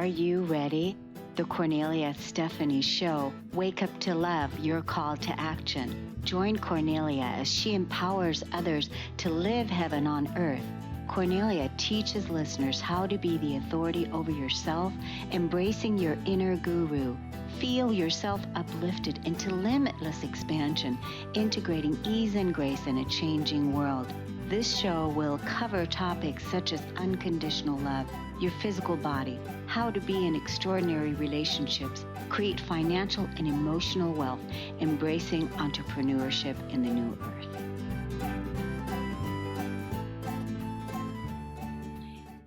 Are you ready? The Kornelia Stephanie Show. Wake up to love, your call to action. Join Kornelia as she empowers others to live heaven on earth. Kornelia teaches listeners how to be the authority over yourself, embracing your inner guru. Feel yourself uplifted into limitless expansion, integrating ease and grace in a changing world. This show will cover topics such as unconditional love, your physical body, how to be in extraordinary relationships, create financial and emotional wealth, embracing entrepreneurship in the new earth.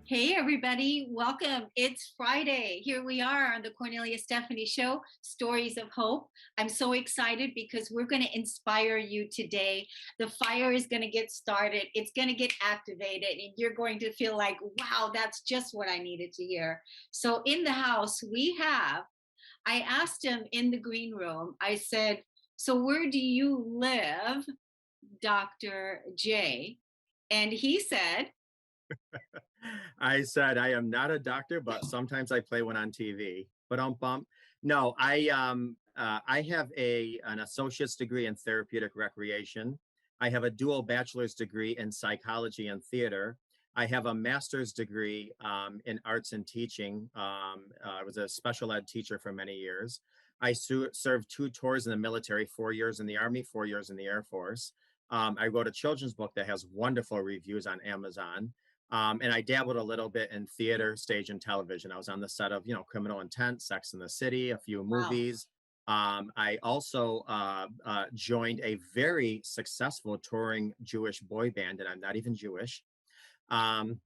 Hey everybody, welcome. It's Friday. Here we are on the Kornelia Stephanie Show, Stories of Hope. I'm so excited because we're going to inspire you today. The fire is going to get started. It's going to get activated and you're going to feel like, wow, that's just what I needed to hear. So in the house I asked him in the green room, I said, so where do you live, Dr. J? And he said, I said, I am not a doctor, but sometimes I play one on TV. But no, I have an associate's degree in therapeutic recreation. I have a dual bachelor's degree in psychology and theater. I have a master's degree in arts and teaching. I was a special ed teacher for many years. I served 2 tours in the military, 4 years in the Army, 4 years in the Air Force. I wrote a children's book that has wonderful reviews on Amazon. And I dabbled a little bit in theater, stage, and television. I was on the set of, Criminal Intent, Sex and the City, a few movies. Wow. I also joined a very successful touring Jewish boy band, and I'm not even Jewish. I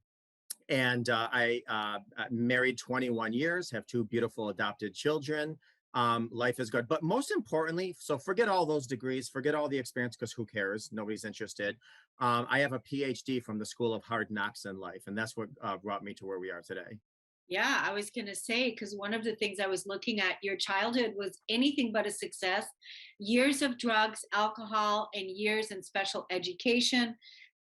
married 21 years, have 2 beautiful adopted children. Life is good. But most importantly, so forget all those degrees, forget all the experience, because who cares? Nobody's interested. I have a PhD from the School of Hard Knocks in Life, and that's what brought me to where we are today. Yeah, I was going to say, because one of the things I was looking at, your childhood was anything but a success. Years of drugs, alcohol, and years in special education.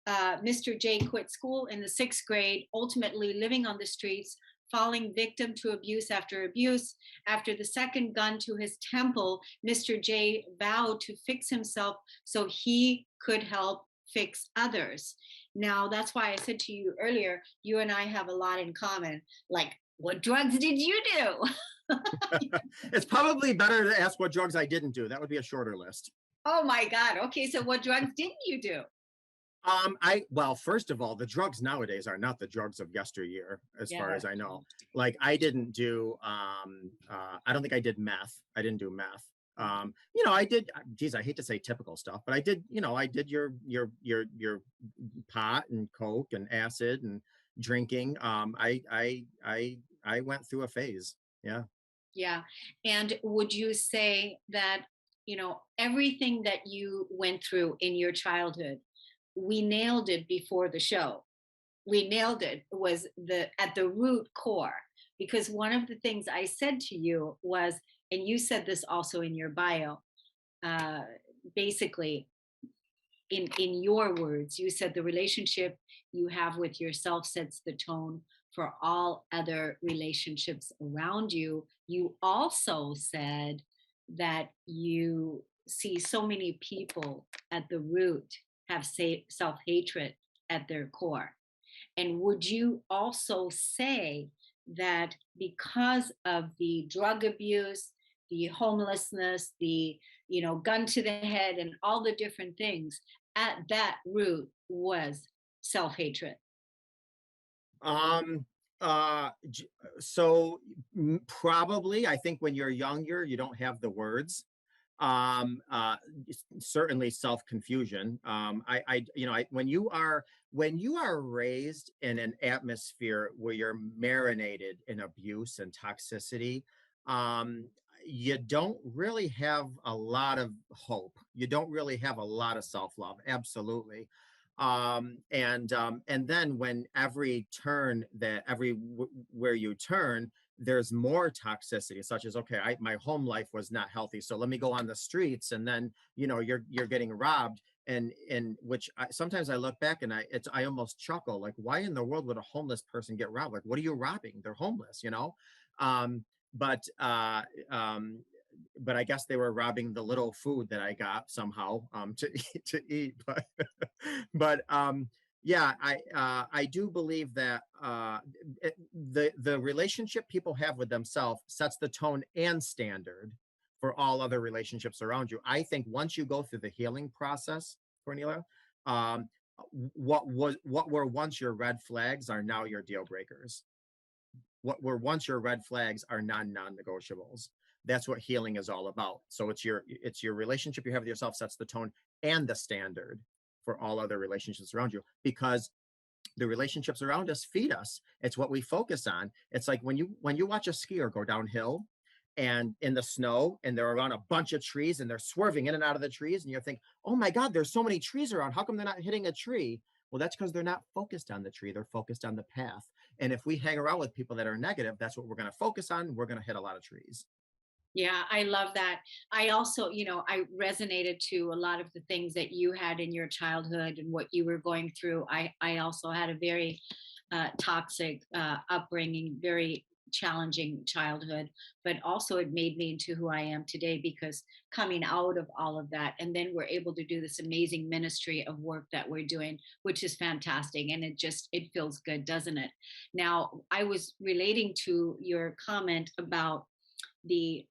Mr. J quit school in the 6th grade, ultimately living on the streets, falling victim to abuse after abuse. After the second gun to his temple, Mr. J vowed to fix himself so he could help fix others. Now, that's why I said to you earlier, you and I have a lot in common. Like, what drugs did you do? It's probably better to ask what drugs I didn't do. That would be a shorter list. Oh my God. Okay, so what drugs didn't you do? Well, first of all, the drugs nowadays are not the drugs of yesteryear, as far as I know. Like, I didn't do, I don't think I did meth. I didn't do meth. I did, geez, I hate to say typical stuff, but I did, I did your pot and Coke and acid and drinking. I went through a phase. Yeah. Yeah. And would you say that, everything that you went through in your childhood, we nailed it before the show. We nailed it. It was at the root core, because one of the things I said to you was, and you said this also in your bio, basically in your words, you said the relationship you have with yourself sets the tone for all other relationships around you. You also said that you see so many people at the root have self-hatred at their core. And would you also say that because of the drug abuse, the homelessness, the gun to the head, and all the different things, at that root was self-hatred? So probably, I think when you're younger, you don't have the words. Certainly self-confusion. When you are raised in an atmosphere where you're marinated in abuse and toxicity, you don't really have a lot of hope. You don't really have a lot of self-love. Absolutely. And then when everywhere you turn, there's more toxicity, such as, okay, my home life was not healthy, so let me go on the streets, and then you're getting robbed, and which sometimes I look back and I almost chuckle, like, why in the world would a homeless person get robbed? Like, what are you robbing? They're homeless, Um, but uh, um, but I guess they were robbing the little food that I got somehow to eat. But yeah, I do believe that the relationship people have with themselves sets the tone and standard for all other relationships around you. I think once you go through the healing process, Cornelia, um, what were once your red flags are now your deal breakers. What were once your red flags are non-negotiables. That's what healing is all about. So it's your relationship you have with yourself sets the tone and the standard for all other relationships around you, because the relationships around us feed us. It's what we focus on. It's like when you watch a skier go downhill and in the snow and they're around a bunch of trees and they're swerving in and out of the trees and you think, oh my God, there's so many trees around. How come they're not hitting a tree? Well, that's because they're not focused on the tree. They're focused on the path. And if we hang around with people that are negative, that's what we're going to focus on. We're going to hit a lot of trees. Yeah, I love that. I also, I resonated to a lot of the things that you had in your childhood and what you were going through. I also had a very toxic upbringing, very challenging childhood, but also it made me into who I am today because coming out of all of that, and then we're able to do this amazing ministry of work that we're doing, which is fantastic. And it feels good, doesn't it? Now, I was relating to your comment about the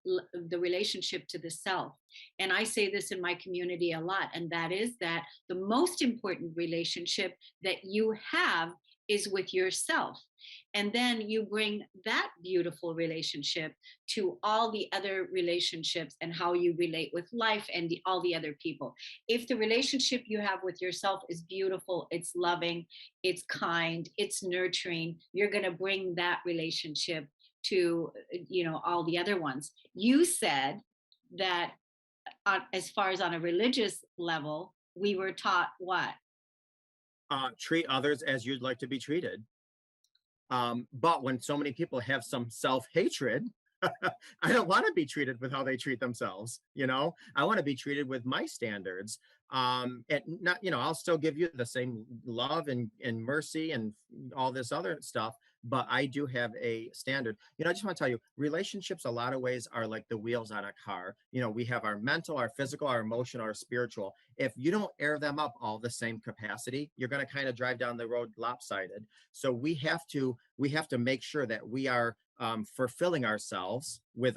relationship to the self, and I say this in my community a lot, and that is that the most important relationship that you have is with yourself, and then you bring that beautiful relationship to all the other relationships and how you relate with life and all the other people. If the relationship you have with yourself is beautiful, it's loving, it's kind, it's nurturing, you're going to bring that relationship to all the other ones. You said that as far as on a religious level, we were taught what? Treat others as you'd like to be treated. But when so many people have some self-hatred, I don't want to be treated with how they treat themselves. I want to be treated with my standards. And not, I'll still give you the same love and mercy and all this other stuff, but I do have a standard. I just want to tell you, relationships, a lot of ways are like the wheels on a car. We have our mental, our physical, our emotional, our spiritual. If you don't air them up all the same capacity, you're going to kind of drive down the road lopsided. So we have to make sure that we are fulfilling ourselves with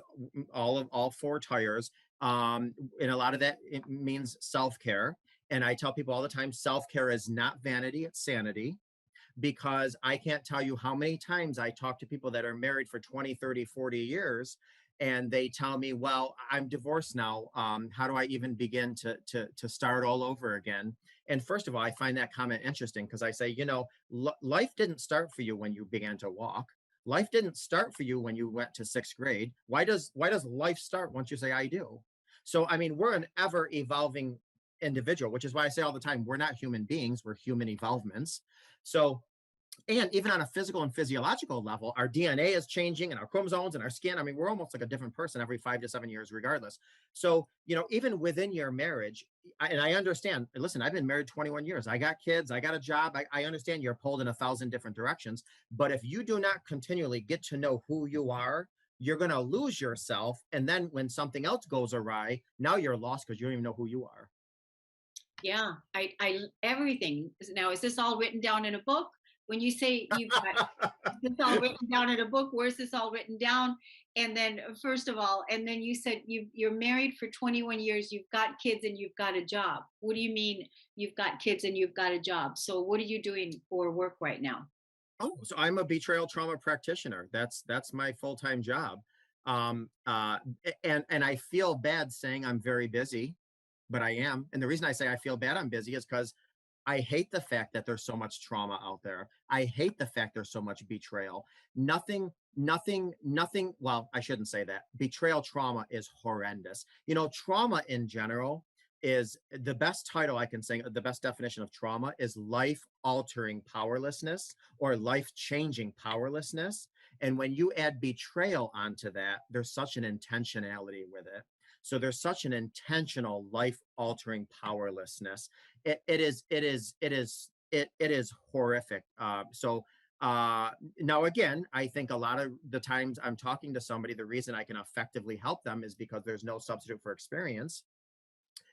all four tires. And a lot of that, it means self-care. And I tell people all the time, self-care is not vanity, it's sanity. Because I can't tell you how many times I talk to people that are married for 20, 30, 40 years, and they tell me, well, I'm divorced now. How do I even begin to start all over again? And first of all, I find that comment interesting because I say, life didn't start for you when you began to walk. Life didn't start for you when you went to sixth grade. Why does life start once you say I do? So, I mean, we're an ever evolving individual, which is why I say all the time, we're not human beings, we're human evolvements. So, and even on a physical and physiological level, our DNA is changing and our chromosomes and our skin. I mean, we're almost like a different person every 5 to 7 years, regardless. So, even within your marriage, and I understand, listen, I've been married 21 years. I got kids, I got a job. I understand you're pulled in 1,000 different directions. But if you do not continually get to know who you are, you're going to lose yourself. And then when something else goes awry, now you're lost because you don't even know who you are. Yeah, I everything. Now, is this all written down in a book? When you say you've got this all written down in a book, where's this all written down? And then, first of all, and then you said you're married for 21 years, you've got kids, and you've got a job. What do you mean you've got kids and you've got a job? So, what are you doing for work right now? Oh, so I'm a betrayal trauma practitioner. That's my full-time job. And I feel bad saying I'm very busy, but I am. And the reason I say I feel bad I'm busy is because I hate the fact that there's so much trauma out there. I hate the fact there's so much betrayal. Nothing. Well, I shouldn't say that. Betrayal trauma is horrendous. Trauma in general is the best title I can say, the best definition of trauma is life altering powerlessness or life changing powerlessness. And when you add betrayal onto that, there's such an intentionality with it. So there's such an intentional life altering powerlessness. It is horrific. So Now, again, I think a lot of the times I'm talking to somebody, the reason I can effectively help them is because there's no substitute for experience,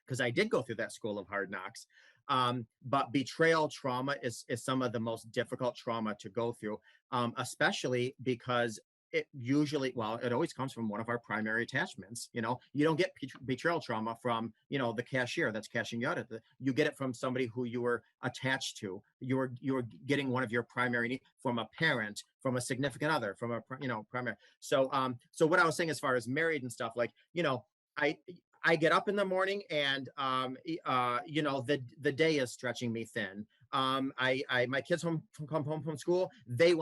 because I did go through that school of hard knocks. But betrayal trauma is some of the most difficult trauma to go through, especially because it usually, well, it always comes from one of our primary attachments. You know, you don't get betrayal trauma from, you know, the cashier that's cashing you out at you get it from somebody who you were attached to. You were getting one of your primary needs from a parent, from a significant other, from a, you know, primary. So what I was saying as far as married and stuff, like, you know, I I get up in the morning and you know, the day is stretching me thin. My kids come home from school. They're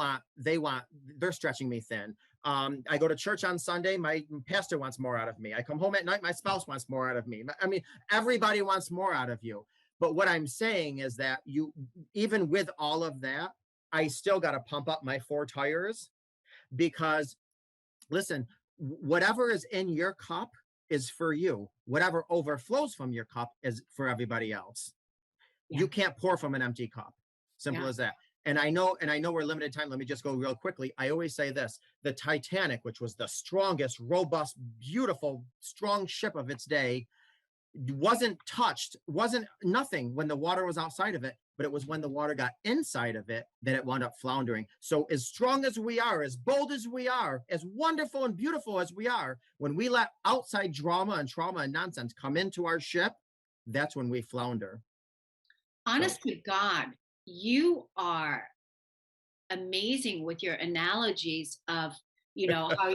stretching me thin. I go to church on Sunday. My pastor wants more out of me. I come home at night. My spouse wants more out of me. I mean, everybody wants more out of you. But what I'm saying is that even with all of that, I still got to pump up my 4 tires, because listen, whatever is in your cup is for you. Whatever overflows from your cup is for everybody else. Yeah. You can't pour from an empty cup. Simple as that. And I know we're limited time. Let me just go real quickly. I always say this: the Titanic, which was the strongest, robust, beautiful, strong ship of its day, wasn't touched, wasn't nothing when the water was outside of it, but it was when the water got inside of it that it wound up floundering. So as strong as we are, as bold as we are, as wonderful and beautiful as we are, when we let outside drama and trauma and nonsense come into our ship, that's when we flounder. Honest to God, you are amazing with your analogies of, you know, how,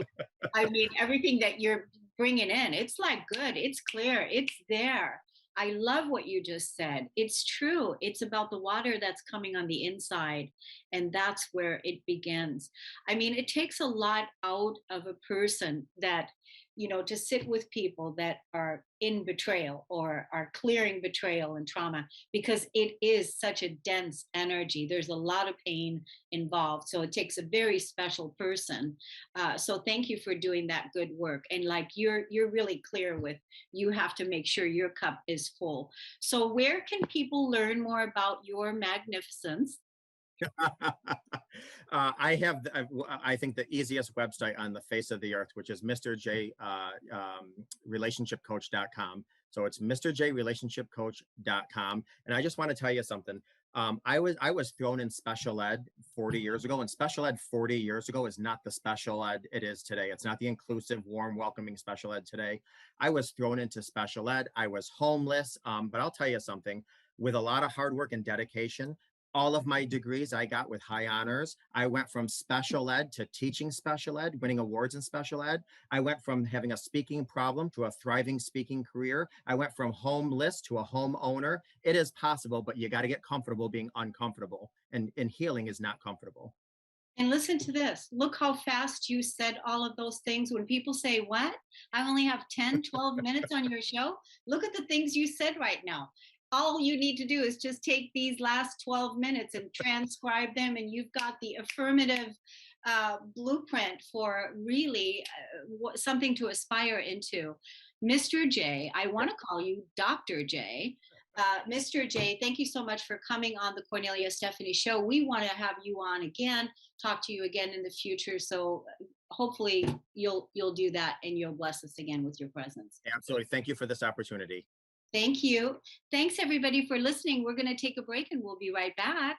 I mean, everything that you're bringing in, it's like good, it's clear, it's there. I love what you just said. It's true. It's about the water that's coming on the inside, and that's where it begins. I mean, it takes a lot out of a person that, you know, to sit with people that are in betrayal or are clearing betrayal and trauma, because it is such a dense energy. There's a lot of pain involved. So it takes a very special person. So thank you for doing that good work. And like you're really clear with, you have to make sure your cup is full. So where can people learn more about your magnificence? I think the easiest website on the face of the earth, which is Mr. J relationshipcoach.com. So it's mrjrelationshipcoach.com. And I just want to tell you something. I was thrown in special ed 40 years ago, and special ed 40 years ago is not the special ed it is today. It's not the inclusive, warm, welcoming special ed today. I was thrown into special ed. I was homeless. But I'll tell you something, with a lot of hard work and dedication, all of my degrees I got with high honors. I went from special ed to teaching special ed, winning awards in special ed. I went from having a speaking problem to a thriving speaking career. I went from homeless to a homeowner. It is possible, but you got to get comfortable being uncomfortable. And healing is not comfortable. And listen to this. Look how fast you said all of those things. When people say, what? I only have 10, 12 minutes on your show. Look at the things you said right now. All you need to do is just take these last 12 minutes and transcribe them, and you've got the affirmative blueprint for really something to aspire into. Mr. J, I want to call you Dr. J. Mr. J, thank you so much for coming on the Kornelia Stephanie Show. We want to have you on again, talk to you again in the future. So hopefully you'll do that, and you'll bless us again with your presence. Absolutely. Thank you for this opportunity. Thank you. Thanks everybody for listening. We're going to take a break and we'll be right back.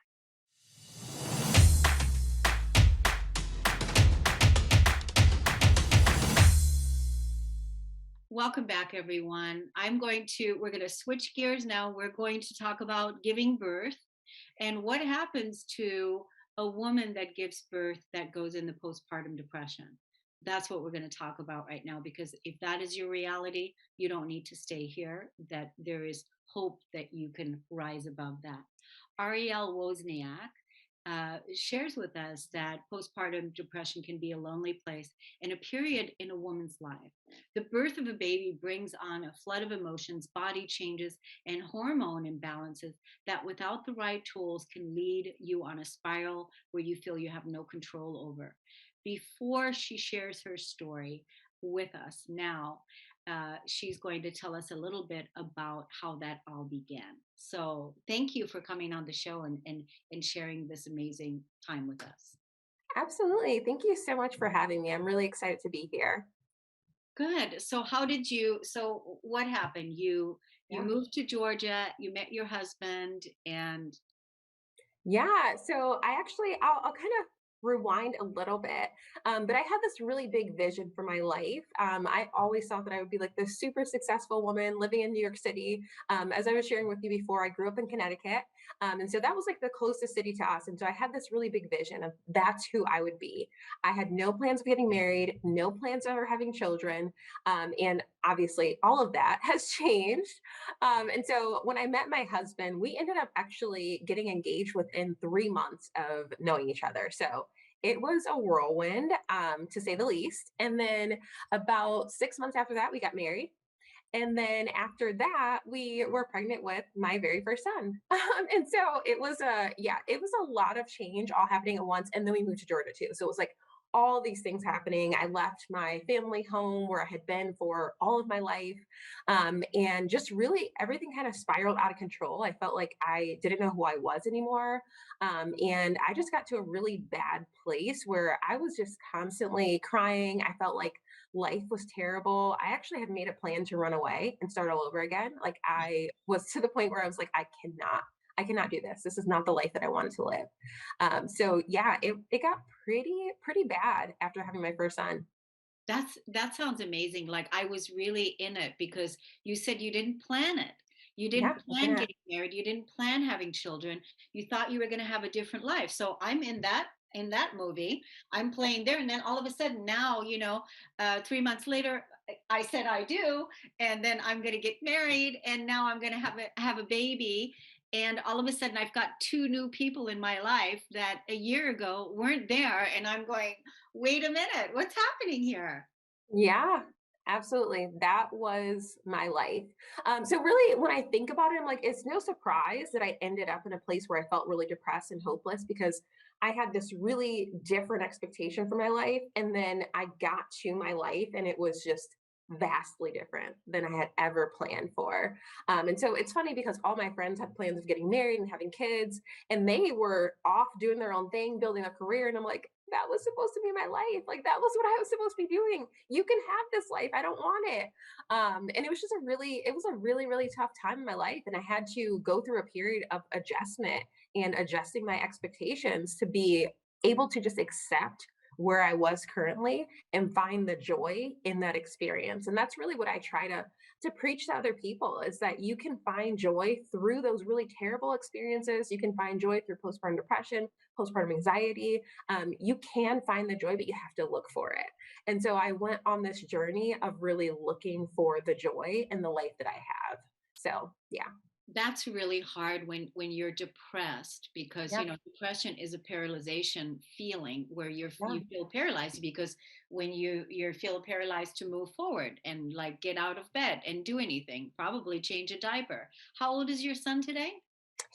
Welcome back, everyone. We're going to switch gears now. We're going to talk about giving birth and what happens to a woman that gives birth that goes into postpartum depression. That's what we're going to talk about right now, because if that is your reality, you don't need to stay here, that there is hope that you can rise above that. Arielle Wozniak shares with us that postpartum depression can be a lonely place and a period in a woman's life. The birth of a baby brings on a flood of emotions, body changes, and hormone imbalances that without the right tools can lead you on a spiral where you feel you have no control over. Before she shares her story with us now, she's going to tell us a little bit about how that all began. So thank you for coming on the show and sharing this amazing time with us. Absolutely. Thank you so much for having me. I'm really excited to be here. Good. So so what happened? You Yeah. moved to Georgia, you met your husband, and Yeah. So I'll kind of rewind a little bit. But I had this really big vision for my life. I always thought that I would be like this super successful woman living in New York City. As I was sharing with you before, I grew up in Connecticut. And so that was like the closest city to us. And so I had this really big vision of that's who I would be. I had no plans of getting married, no plans of ever having children. And obviously, all of that has changed. And so when I met my husband, we ended up actually getting engaged within 3 months of knowing each other. So it was a whirlwind, to say the least. And then about 6 months after that, we got married. And then after that, we were pregnant with my very first son. And so it was a lot of change all happening at once. And then we moved to Georgia too. So it was like all these things happening. I left my family home where I had been for all of my life. And just really everything kind of spiraled out of control. I felt like I didn't know who I was anymore. And I just got to a really bad place where I was just constantly crying. I felt like life was terrible. I actually had made a plan to run away and start all over again. Like I was to the point where I was like, I cannot do this. This is not the life that I wanted to live. So yeah, it got pretty bad after having my first son. that sounds amazing. Like I was really in it because you said you didn't plan it. You Yeah, didn't I plan cannot. getting married. You didn't plan having children. You thought you were going to have a different life. So I'm in that movie. I'm playing there, and then all of a sudden now, 3 months later, I said I do, and then I'm going to get married, and now I'm going to have a baby. And all of a sudden, I've got two new people in my life that a year ago weren't there, and I'm going, wait a minute, what's happening here? Yeah, absolutely. That was my life. So really, when I think about it, I'm like, it's no surprise that I ended up in a place where I felt really depressed and hopeless because I had this really different expectation for my life. And then I got to my life and it was just vastly different than I had ever planned for. And so it's funny because all my friends had plans of getting married and having kids, and they were off doing their own thing, building a career. And I'm like, that was supposed to be my life. Like that was what I was supposed to be doing. You can have this life. I don't want it. And it was a really tough time in my life. And I had to go through a period of adjustment and adjusting my expectations to be able to just accept where I was currently and find the joy in that experience. And that's really what I try to preach to other people is that you can find joy through those really terrible experiences. You can find joy through postpartum depression, postpartum anxiety. You can find the joy, but you have to look for it. And so I went on this journey of really looking for the joy in the life that I have. So yeah. That's really hard when you're depressed because Yeah. depression is a paralyzation feeling where Yeah. you feel paralyzed because when you feel paralyzed to move forward and like get out of bed and do anything, probably change a diaper. How old is your son today?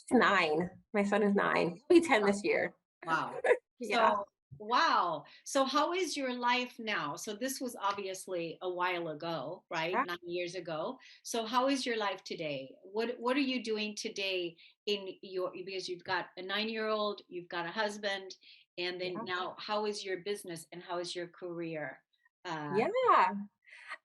It's 9. My son is 9. He'll be 10 this year. Wow. Yeah. So, wow. So, how is your life now? So, this was obviously a while ago, right? Yeah. 9 years ago. So, how is your life today? What are you doing today in your because you've got a 9-year old, you've got a husband, and then Yeah. now how is your business and how is your career? Uh, Yeah.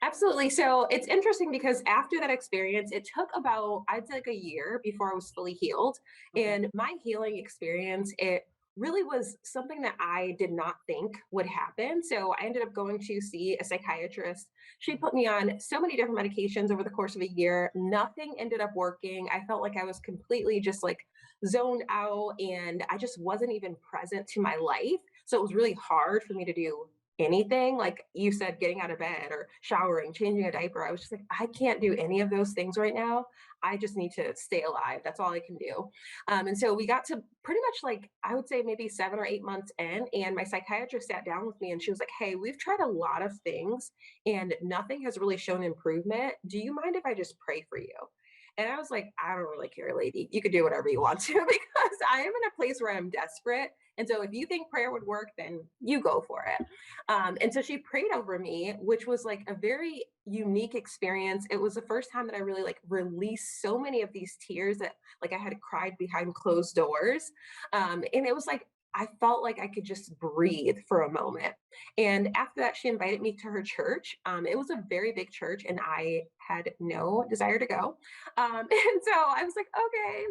Absolutely. So it's interesting because after that experience, it took about, I'd say like a year before I was fully healed. okay. And my healing experience, it really was something that I did not think would happen. So I ended up going to see a psychiatrist. She put me on so many different medications over the course of a year. Nothing ended up working. I felt like I was completely just like zoned out and I just wasn't even present to my life. So it was really hard for me to do anything like you said, getting out of bed or showering, changing a diaper. I was just like, I can't do any of those things right now. I just need to stay alive. That's all I can do. And so we got to pretty much like, I would say maybe 7 or 8 months in, and my psychiatrist sat down with me and she was like, hey, we've tried a lot of things and nothing has really shown improvement. Do you mind if I just pray for you? And I was like, I don't really care, lady. You could do whatever you want to because I am in a place where I'm desperate. And so if you think prayer would work, then you go for it. And so she prayed over me, which was like a very unique experience. It was the first time that I really like released so many of these tears that like I had cried behind closed doors. And it was like, I felt like I could just breathe for a moment. And after that, she invited me to her church. It was a very big church, and I had no desire to go. And so I was like, okay,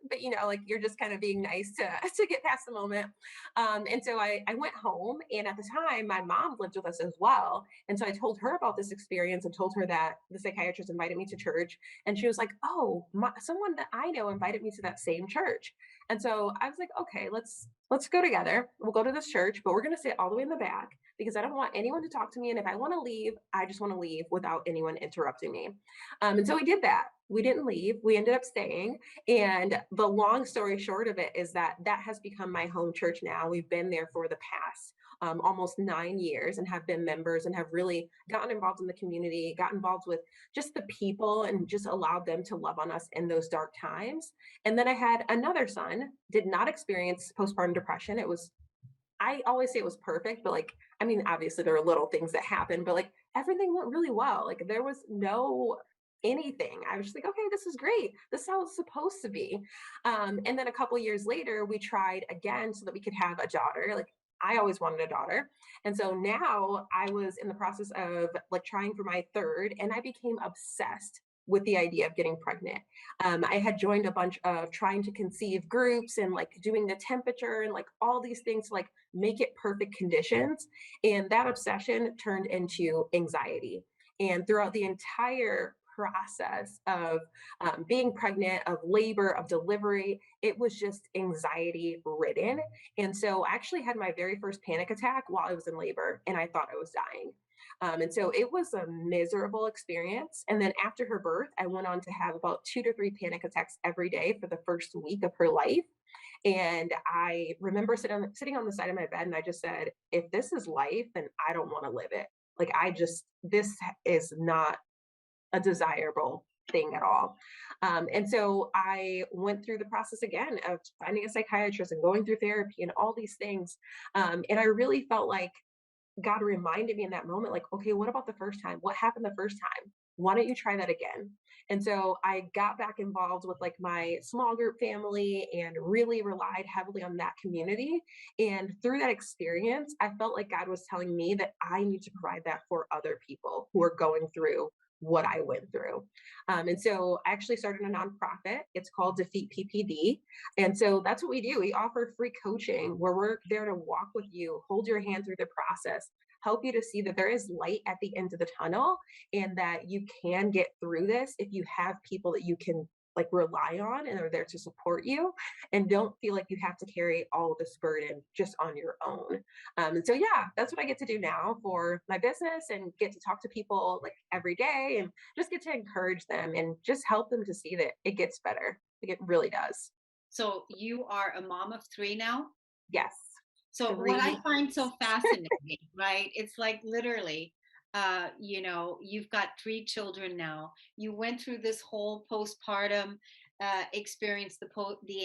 but like you're just kind of being nice to to get past the moment. And so I went home, and at the time, my mom lived with us as well. And so I told her about this experience and told her that the psychiatrist invited me to church, and she was like, oh, someone that I know invited me to that same church. And so I was like, okay, let's go together. We'll go to this church, but we're going to sit all the way in the back because I don't want anyone to talk to me. And if I want to leave, I just want to leave without anyone interrupting me. And so we did that. We didn't leave. We ended up staying. And the long story short of it is that that has become my home church now. We've been there for the past almost 9 years and have been members and have really gotten involved in the community, got involved with just the people and just allowed them to love on us in those dark times. And then I had another son, did not experience postpartum depression. I always say it was perfect, but like, I mean, obviously there are little things that happen, but like everything went really well. Like there was no anything. I was just like, okay, this is great. This is how it's supposed to be. And then a couple years later, we tried again so that we could have a daughter. Like I always wanted a daughter. And so now I was in the process of like trying for my third, and I became obsessed with the idea of getting pregnant. I had joined a bunch of trying to conceive groups and like doing the temperature and like all these things to like make it perfect conditions. And that obsession turned into anxiety. And throughout the entire process of being pregnant, of labor, of delivery, it was just anxiety ridden. And so I actually had my very first panic attack while I was in labor, and I thought I was dying. And so it was a miserable experience. And then after her birth, I went on to have about 2 to 3 panic attacks every day for the first week of her life. And I remember sitting on the side of my bed, and I just said, if this is life, then I don't want to live it. Like, this is not a desirable thing at all. And so I went through the process again of finding a psychiatrist and going through therapy and all these things. And I really felt like God reminded me in that moment, like, okay, what about the first time? What happened the first time? Why don't you try that again? And so I got back involved with like my small group family and really relied heavily on that community. And through that experience, I felt like God was telling me that I need to provide that for other people who are going through what I went through. And so I actually started a nonprofit. It's called Defeat PPD. And so that's what we do. We offer free coaching where we're there to walk with you, hold your hand through the process, help you to see that there is light at the end of the tunnel and that you can get through this if you have people that you can like rely on and are there to support you, and don't feel like you have to carry all of this burden just on your own. And so, yeah, that's what I get to do now for my business, and get to talk to people like every day and just get to encourage them and just help them to see that it gets better. Like it really does. So you are a mom of 3 now? Yes. So what I find so fascinating, right? It's like literally, you've got 3 children now. You went through this whole postpartum experience, the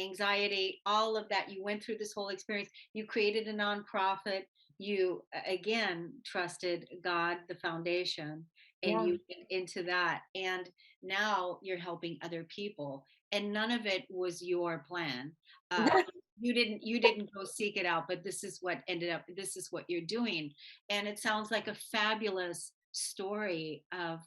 anxiety, all of that. You went through this whole experience. You created a nonprofit. You again trusted God, the foundation, and Yeah. you went into that. And now you're helping other people. And none of it was your plan. Uh, you didn't go seek it out, but this is what ended up, this is what you're doing. And it sounds like a fabulous story of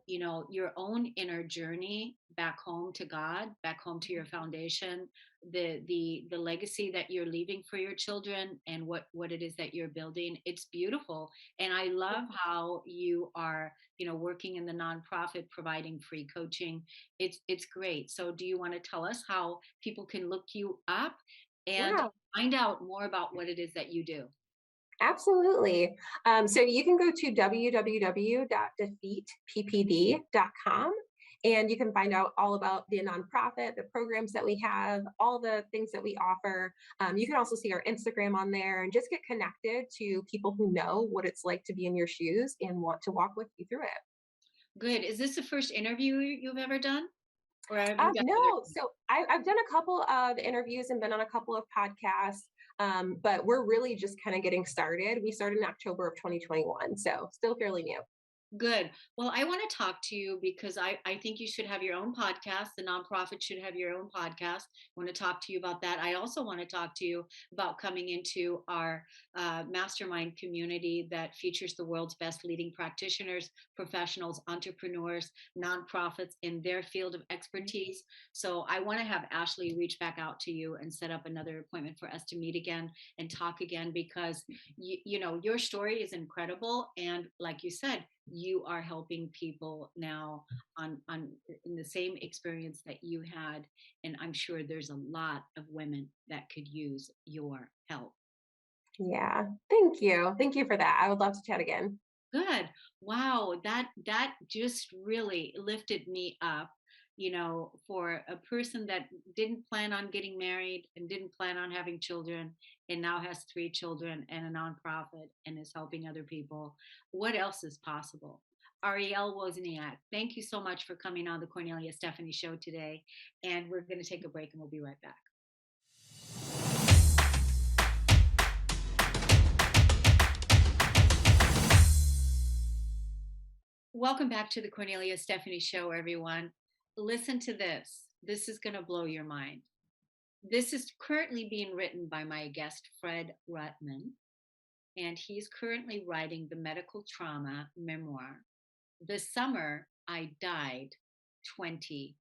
your own inner journey back home to God, back home to your foundation, the legacy that you're leaving for your children, and what it is that you're building. It's beautiful. And I love how you are working in the nonprofit, providing free coaching. It's great. So do you want to tell us how people can look you up and Yeah. find out more about what it is that you do? Absolutely. So you can go to www.defeatppd.com, and you can find out all about the nonprofit, the programs that we have, all the things that we offer. You can also see our Instagram on there and just get connected to people who know what it's like to be in your shoes and want to walk with you through it. Good. Is this the first interview you've ever done? Or have you got other? No, so I've done a couple of interviews and been on a couple of podcasts, but we're really just kind of getting started. We started in October of 2021, so still fairly new. Good. Well, I want to talk to you because I think you should have your own podcast. The nonprofit should have your own podcast. I want to talk to you about that. I also want to talk to you about coming into our mastermind community that features the world's best leading practitioners, professionals, entrepreneurs, nonprofits in their field of expertise. So I want to have Ashley reach back out to you and set up another appointment for us to meet again and talk again because you know your story is incredible, and like you said, you are helping people now on in the same experience that you had, and I'm sure there's a lot of women that could use your help. Yeah, thank you. Thank you for that. I would love to chat again. Good. Wow, that just really lifted me up, you know, for a person that didn't plan on getting married and didn't plan on having children and now has three children and a nonprofit and is helping other people. What else is possible? Arielle Wozniak, thank you so much for coming on the Cornelia Stephanie show today. And we're going to take a break and we'll be right back. Welcome back to the Cornelia Stephanie show, everyone. Listen to this. This is going to blow your mind. This is currently being written by my guest, Fred Rutman, and he's currently writing the medical trauma memoir. This summer, I died 20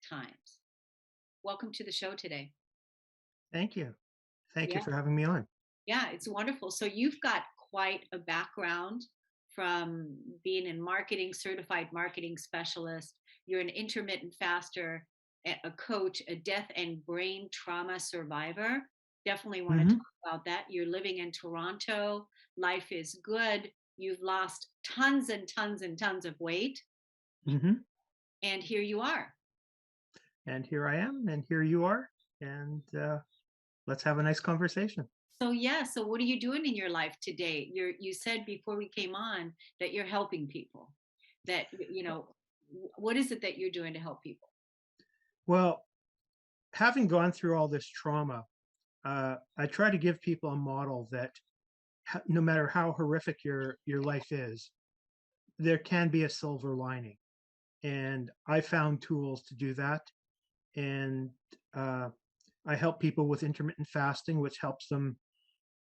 times. Welcome to the show today. Thank you. Thank you Yeah. for having me on. Yeah, it's wonderful. So you've got quite a background from being in marketing, certified marketing specialist. You're an intermittent faster, a coach, a death and brain trauma survivor. Definitely want to Mhm. talk about that. You're living in Toronto. Life is good. You've lost tons and tons and tons of weight. Mhm. And here you are. And here I am, and here you are, and let's have a nice conversation. So yeah, so what are you doing in your life today? You said before we came on that you're helping people. That you know, what is it that you're doing to help people? Well, having gone through all this trauma, I try to give people a model that no matter how horrific your life is, there can be a silver lining. And I found tools to do that. And I help people with intermittent fasting, which helps them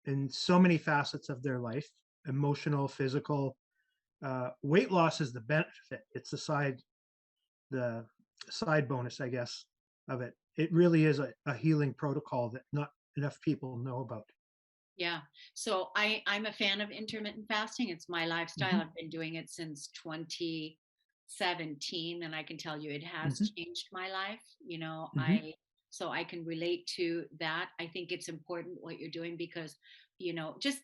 in so many facets of their life, emotional, physical. Weight loss is the benefit. It's the side bonus, I guess, of it. It really is a healing protocol that not enough people know about. Yeah. So I'm a fan of intermittent fasting. It's my lifestyle. Mhm. I've been doing it since 2017, and I can tell you it has Mhm. changed my life. You know, Mhm. so I can relate to that. I think it's important what you're doing because, you know, just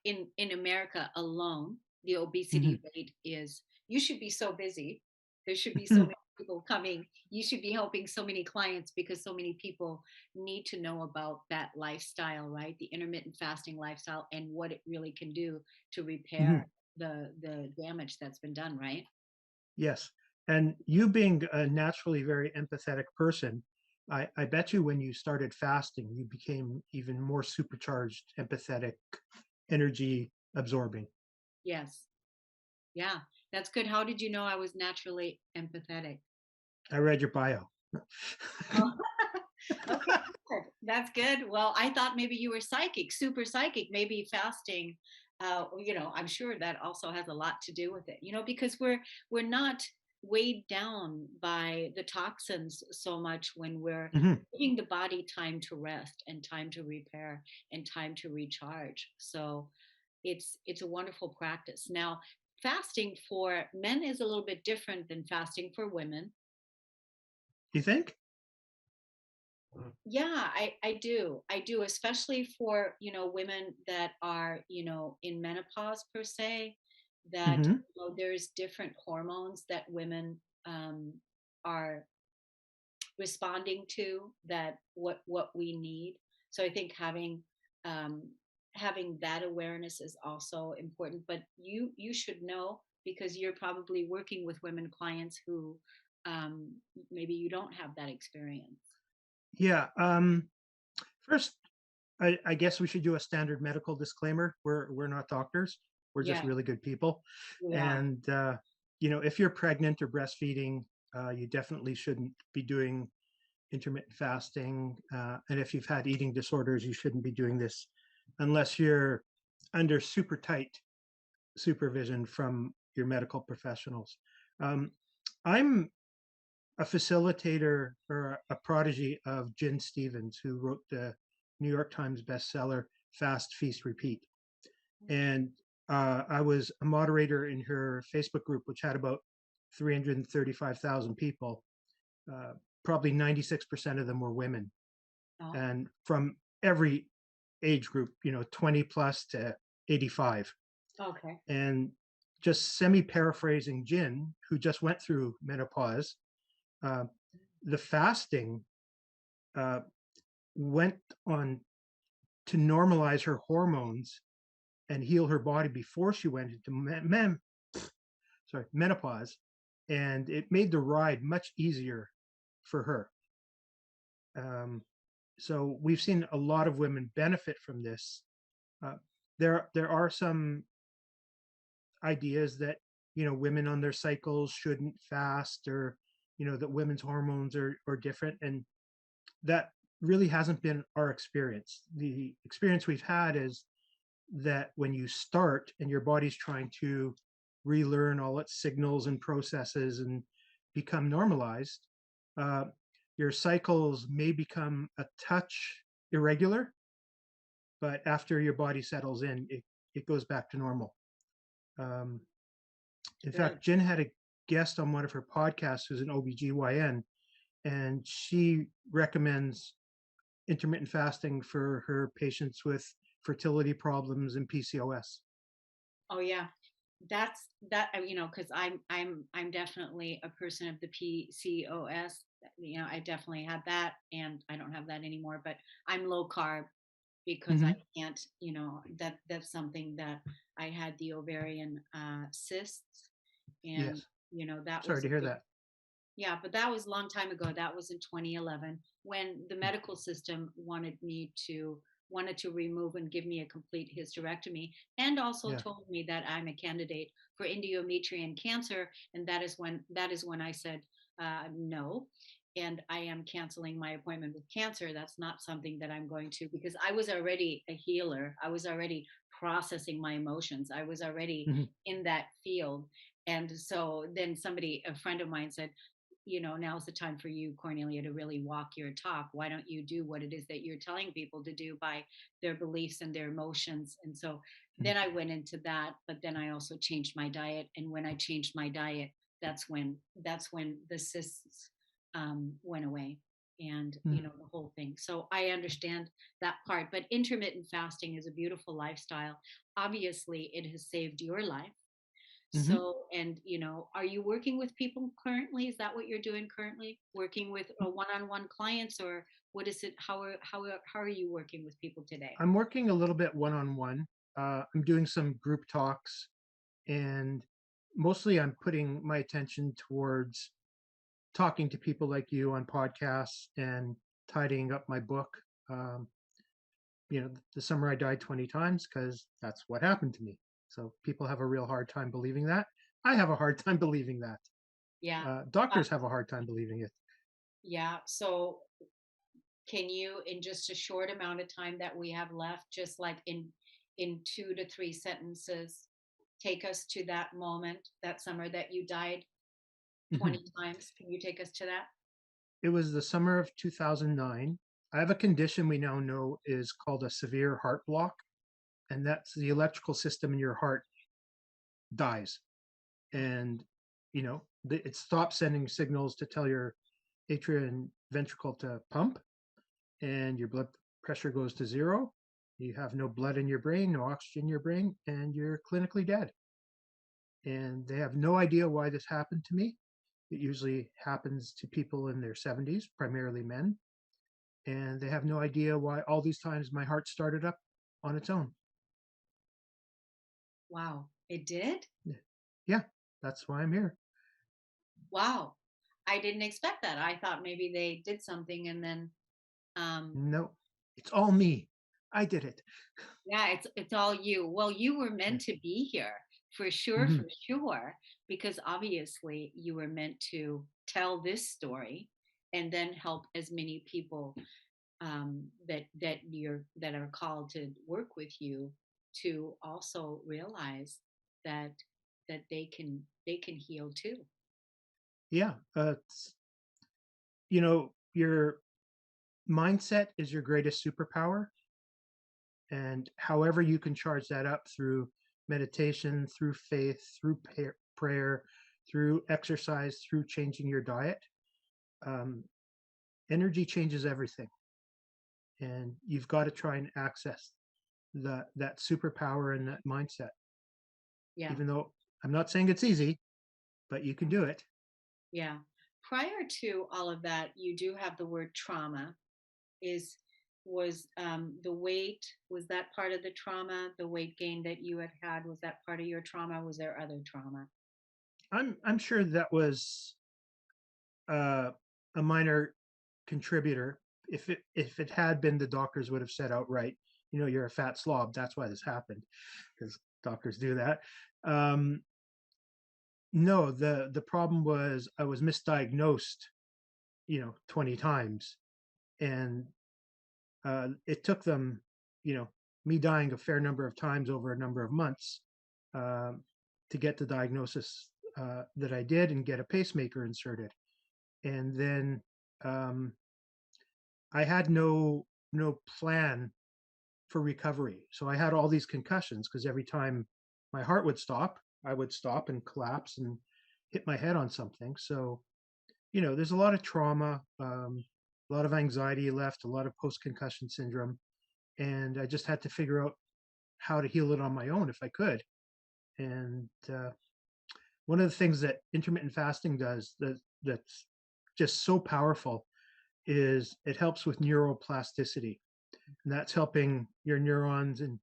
in America alone, the obesity Mhm. rate is, you should be so busy. There should be so many people coming. You should be helping so many clients because so many people need to know about that lifestyle, right? The intermittent fasting lifestyle and what it really can do to repair Mhm. the damage that's been done, right? Yes. And you being a naturally very empathetic person, I bet you when you started fasting, you became even more supercharged, empathetic, energy absorbing. Yes. Yeah. That's good. How did you know I was naturally empathetic? I read your bio. Oh, okay, good. That's good. Well, I thought maybe you were psychic, super psychic, maybe fasting. You know, I'm sure that also has a lot to do with it. You know, because we're not weighed down by the toxins so much when we're Mhm. giving the body time to rest and time to repair and time to recharge. So it's a wonderful practice. Now, fasting for men is a little bit different than fasting for women. You think? Yeah, I do, especially for, you know, women that are, you know, in menopause per se, that, Mhm. you know, there's different hormones that women are responding to, that what we need. So I think um, having that awareness is also important. But you should know because you're probably working with women clients who maybe you don't have that experience. Yeah. First, I guess we should do a standard medical disclaimer. We're not doctors. We're just Yeah, really good people. we are. And if you're pregnant or breastfeeding, you definitely shouldn't be doing intermittent fasting. And if you've had eating disorders, you shouldn't be doing this unless you're under super tight supervision from your medical professionals. I'm a facilitator or a prodigy of Jen Stevens, who wrote the New York Times bestseller Fast, Feast, Repeat. And I was a moderator in her Facebook group, which had about 335,000 people. Probably 96% of them were women, Oh, and from every age group, 20 plus to 85. okay. And just semi-paraphrasing Jin, who just went through menopause, the fasting went on to normalize her hormones and heal her body before she went into menopause, and it made the ride much easier for her. So we've seen a lot of women benefit from this. There are some ideas that women on their cycles shouldn't fast, or that women's hormones are different, and that really hasn't been our experience. The experience we've had is that when you start and your body's trying to relearn all its signals and processes and become normalized, your cycles may become a touch irregular, but after your body settles in, it goes back to normal. In fact, Jen had a guest on one of her podcasts who's an OBGYN, and she recommends intermittent fasting for her patients with fertility problems and PCOS. Oh yeah, that's that. Because I'm definitely a person of the PCOS. I definitely had that, and I don't have that anymore. But I'm low carb because I can't. That's something that I had the ovarian cysts, and Yes. that Sorry was to hear that. yeah, but that was a long time ago. That was in 2011 when the medical system wanted to remove and give me a complete hysterectomy, and also Yeah. told me that I'm a candidate for endometrial cancer, and that is when I said no, and I am canceling my appointment with cancer. That's not something that I'm going to, because I was already a healer. I was already processing my emotions. I was already Mhm. in that field. And so then a friend of mine said, now's the time for you, Cornelia, to really walk your talk. Why don't you do what it is that you're telling people to do by their beliefs and their emotions? And so then I went into that, but then I also changed my diet. And when I changed my diet, that's when the cysts went away, and the whole thing. So I understand that part. But intermittent fasting is a beautiful lifestyle. Obviously, it has saved your life. Mhm. So, and are you working with people currently? Is that what you're doing currently? Working with one-on-one clients, or what is it? How are you working with people today? I'm working a little bit one-on-one. I'm doing some group talks, and mostly I'm putting my attention towards talking to people like you on podcasts and tidying up my book. Um, the summer I died 20 times, because that's what happened to me. So people have a real hard time believing that. I have a hard time believing that. Yeah. Doctors have a hard time believing it. Yeah. So can you, in just a short amount of time that we have left, just like in 2 to 3 sentences, take us to that moment, that summer that you died 20 times? Can you take us to that? It was the summer of 2009. I have a condition we now know is called a severe heart block, and that's the electrical system in your heart dies. And, it stops sending signals to tell your atria and ventricle to pump, and your blood pressure goes to zero. You have no blood in your brain, no oxygen in your brain, and you're clinically dead. And they have no idea why this happened to me. It usually happens to people in their 70s, primarily men. And they have no idea why all these times my heart started up on its own. Wow, it did? Yeah, that's why I'm here. Wow. I didn't expect that. I thought maybe they did something and then No, it's all me. I did it. yeah, it's all you. Well, you were meant to be here Mhm. for sure, because obviously you were meant to tell this story and then help as many people that are called to work with you to also realize that they can heal too. Yeah. Your mindset is your greatest superpower. And however you can charge that up through meditation, through faith, through prayer, through exercise, through changing your diet, um, energy changes everything. And you've got to try and access that superpower and that mindset. Yeah. Even though I'm not saying it's easy, but you can do it. Yeah. Prior to all of that, you do have the word trauma. Is was the weight, was that part of the trauma? The weight gain that you had, was that part of your trauma? Was there other trauma? I'm sure that was uh, a minor contributor. If it had been, the doctors would have said outright, you're a fat slob. That's why this happened, because doctors do that. Um, no, the problem was I was misdiagnosed, 20 times, and it took them, me dying a fair number of times over a number of months um, to get the diagnosis that I did and get a pacemaker inserted. And then um, I had no plan for recovery. So I had all these concussions because every time my heart would stop, I would stop and collapse and hit my head on something. So, there's a lot of trauma, a lot of anxiety left, a lot of post-concussion syndrome. And I just had to figure out how to heal it on my own if I could. And one of the things that intermittent fasting does that's just so powerful is it helps with neuroplasticity. And that's helping your neurons and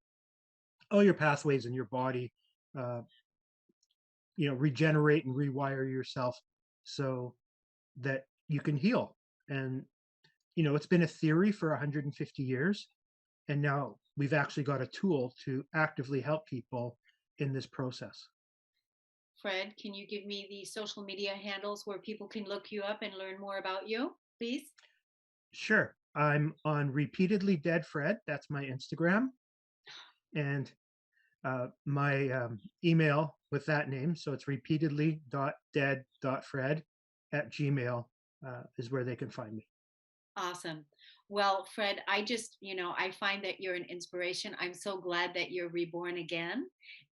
all your pathways in your body, uh, regenerate and rewire yourself so that you can heal. And, it's been a theory for 150 years. And now we've actually got a tool to actively help people in this process. Fred, can you give me the social media handles where people can look you up and learn more about you, please? Sure. I'm on Repeatedly Dead Fred. That's my Instagram. And my email with that name. So it's repeatedly.dead.fred@gmail is where they can find me. Awesome. Well, Fred, I find that you're an inspiration. I'm so glad that you're reborn again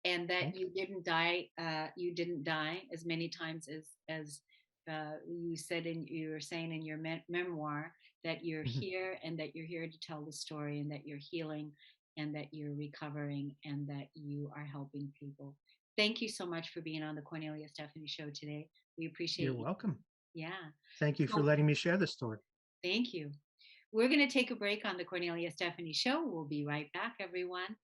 and that Thank you. you didn't die as many times as you were saying in your memoir, that you're Mhm. here and that you're here to tell the story and that you're healing and that you're recovering and that you are helping people. Thank you so much for being on the Kornelia Stephanie show today. We You're appreciate you. welcome. Yeah. Thank you for So letting me share this story. thank you. We're going to take a break on the Kornelia Stephanie show. We'll be right back, everyone.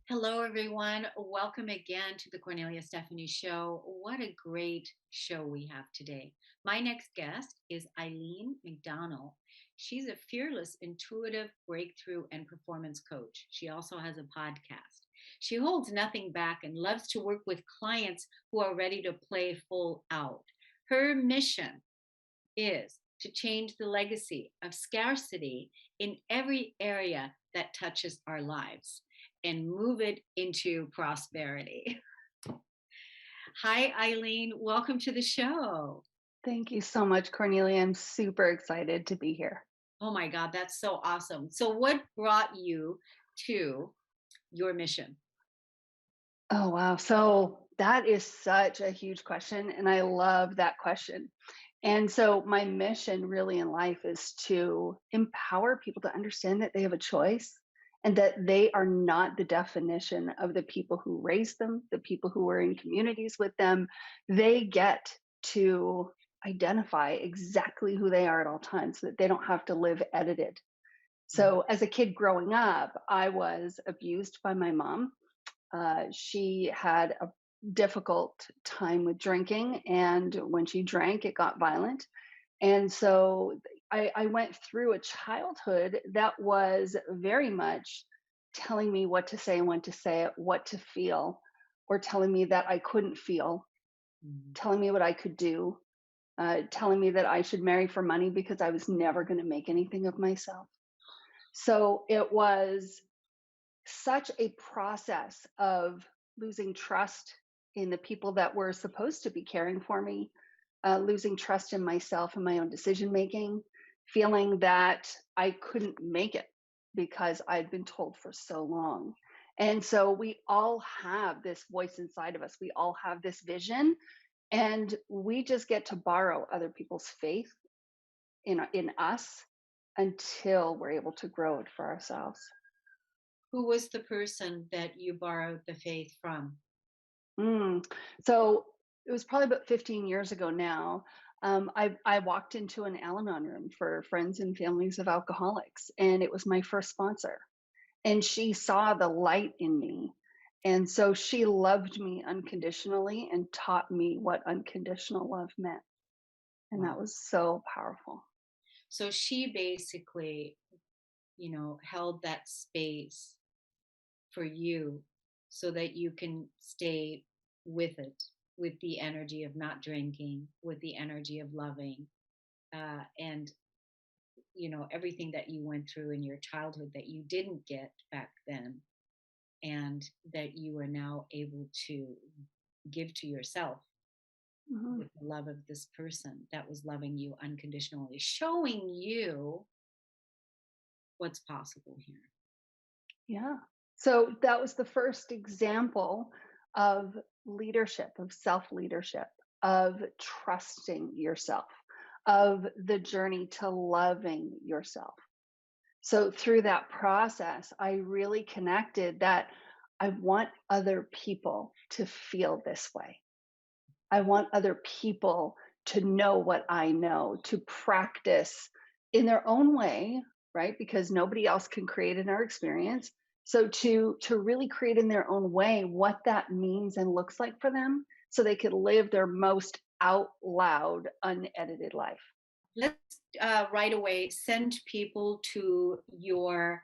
Hello, everyone. Welcome again to the Kornelia Stephanie show. What a great show we have today. My next guest is Eileen McDonald. She's a fearless, intuitive breakthrough and performance coach. She also has a podcast. She holds nothing back and loves to work with clients who are ready to play full out. Her mission is to change the legacy of scarcity in every area that touches our lives and move it into prosperity. Hi, Eileen. Welcome to the show. Thank you so much, Cornelia. I'm super excited to be here. Oh my God, that's so awesome. So, what brought you to your mission? Oh, wow. So that is such a huge question. And I love that question. And so, my mission really in life is to empower people to understand that they have a choice and that they are not the definition of the people who raised them, the people who are in communities with them. They get to identify exactly who they are at all times, so that they don't have to live edited. So as a kid growing up, I was abused by my mom. She had a difficult time with drinking, and when she drank, it got violent. And so I went through a childhood that was very much telling me what to say and when to say it, what to feel, or telling me that I couldn't feel, Mhm. telling me what I could do, telling me that I should marry for money because I was never going to make anything of myself. So it was such a process of losing trust in the people that were supposed to be caring for me, losing trust in myself and my own decision making, feeling that I couldn't make it because I'd been told for so long. And so we all have this voice inside of us. We all have this vision, and we just get to borrow other people's faith in us until we're able to grow it for ourselves. Who was the person that you borrowed the faith from? Mm. So it was probably about 15 years ago now. I walked into an Al-Anon room for friends and families of alcoholics, and it was my first sponsor. And she saw the light in me. And so she loved me unconditionally and taught me what unconditional love meant. And Wow. that was so powerful. So she basically, held that space for you so that you can stay with it, with the energy of not drinking, with the energy of loving, and everything that you went through in your childhood that you didn't get back then, and that you are now able to give to yourself Mhm. with the love of this person that was loving you unconditionally, showing you what's possible here. Yeah. So that was the first example of leadership, of self leadership, of trusting yourself, of the journey to loving yourself. So through that process, I really connected that I want other people to feel this way. I want other people to know what I know, to practice in their own way, right? Because nobody else can create in our experience. So to really create in their own way what that means and looks like for them so they could live their most out loud, unedited life. Let's right away send people to your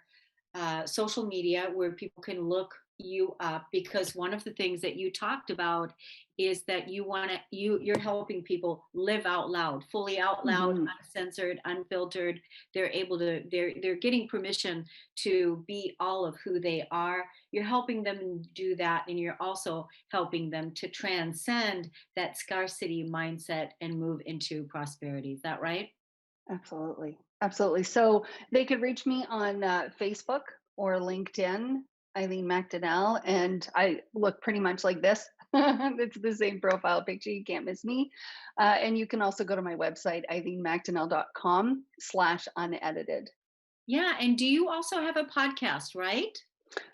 social media where people can look you up, because one of the things that you talked about is that you're helping people live out loud, fully out loud, Mhm. uncensored, unfiltered. They're getting permission to be all of who they are. You're helping them do that, and you're also helping them to transcend that scarcity mindset and move into prosperity. Is that right? Absolutely. Absolutely. So they could reach me on Facebook or LinkedIn, Eileen MacDonell, and I look pretty much like this. It's the same profile picture. You can't miss me. And you can also go to my website, eileenmacdonell.com/unedited. Yeah. And do you also have a podcast, right?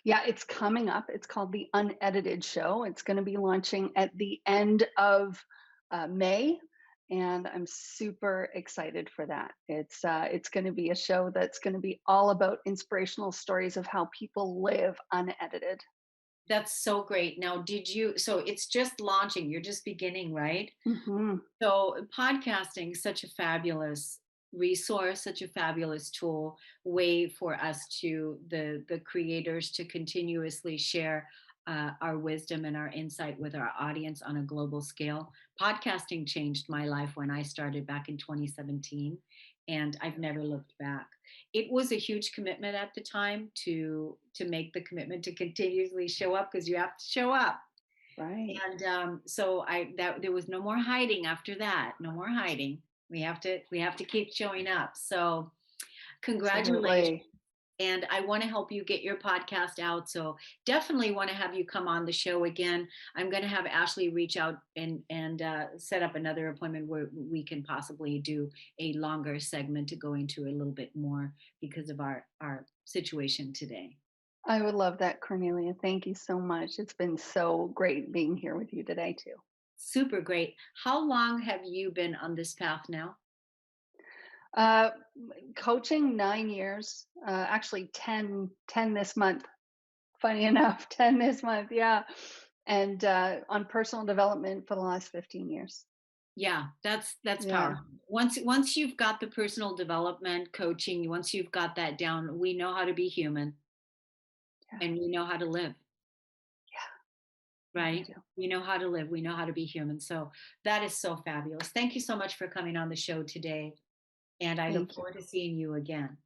Yeah, it's coming up. It's called the Unedited Show. It's going to be launching at the end of May, and I'm super excited for that. It's going to be a show that's going to be all about inspirational stories of how people live unedited. That's so great. Now, so it's just launching, you're just beginning, right? Hmm. So, podcasting is such a fabulous resource, such a fabulous tool, way for us the creators to continuously share our wisdom and our insight with our audience on a global scale. Podcasting changed my life when I started back in 2017, and I've never looked back. It was a huge commitment at the time to make the commitment to continuously show up, because you have to show up. Right. And so I that there was no more hiding after that. No more hiding. We have to keep showing up. So congratulations. Absolutely. And I want to help you get your podcast out. So definitely want to have you come on the show again. I'm going to have Ashley reach out and set up another appointment where we can possibly do a longer segment to go into a little bit more because of our situation today. I would love that, Cornelia. Thank you so much. It's been so great being here with you today, too. Super great. How long have you been on this path now? Coaching 9 years, actually 10 this month. Funny enough, 10 this month, yeah. And on personal development for the last 15 years. Yeah, that's Yeah. powerful. Once you've got the personal development coaching, once you've got that down, we know how to be human Yeah. and we know how to live. I Right? do. We know how to live. We know how to be human. So that is so fabulous. Thank you so much for coming on the show today. And I look Thank you. forward to seeing you again.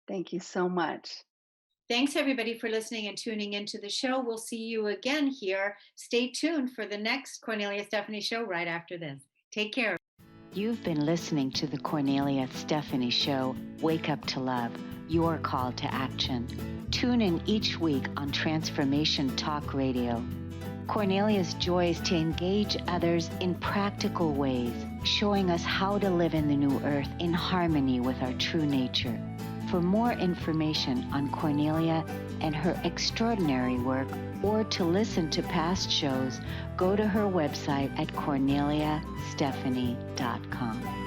Thank you so much. Thanks, everybody, for listening and tuning into the show. We'll see you again here. Stay tuned for the next Kornelia Stephanie show right after this. Take care. You've been listening to the Kornelia Stephanie Show, Wake Up to Love, your call to action. Tune in each week on Transformation Talk Radio. Kornelia's joy is to engage others in practical ways, showing us how to live in the new earth in harmony with our true nature. For more information on Kornelia and her extraordinary work, or to listen to past shows, go to her website at korneliastephanie.com.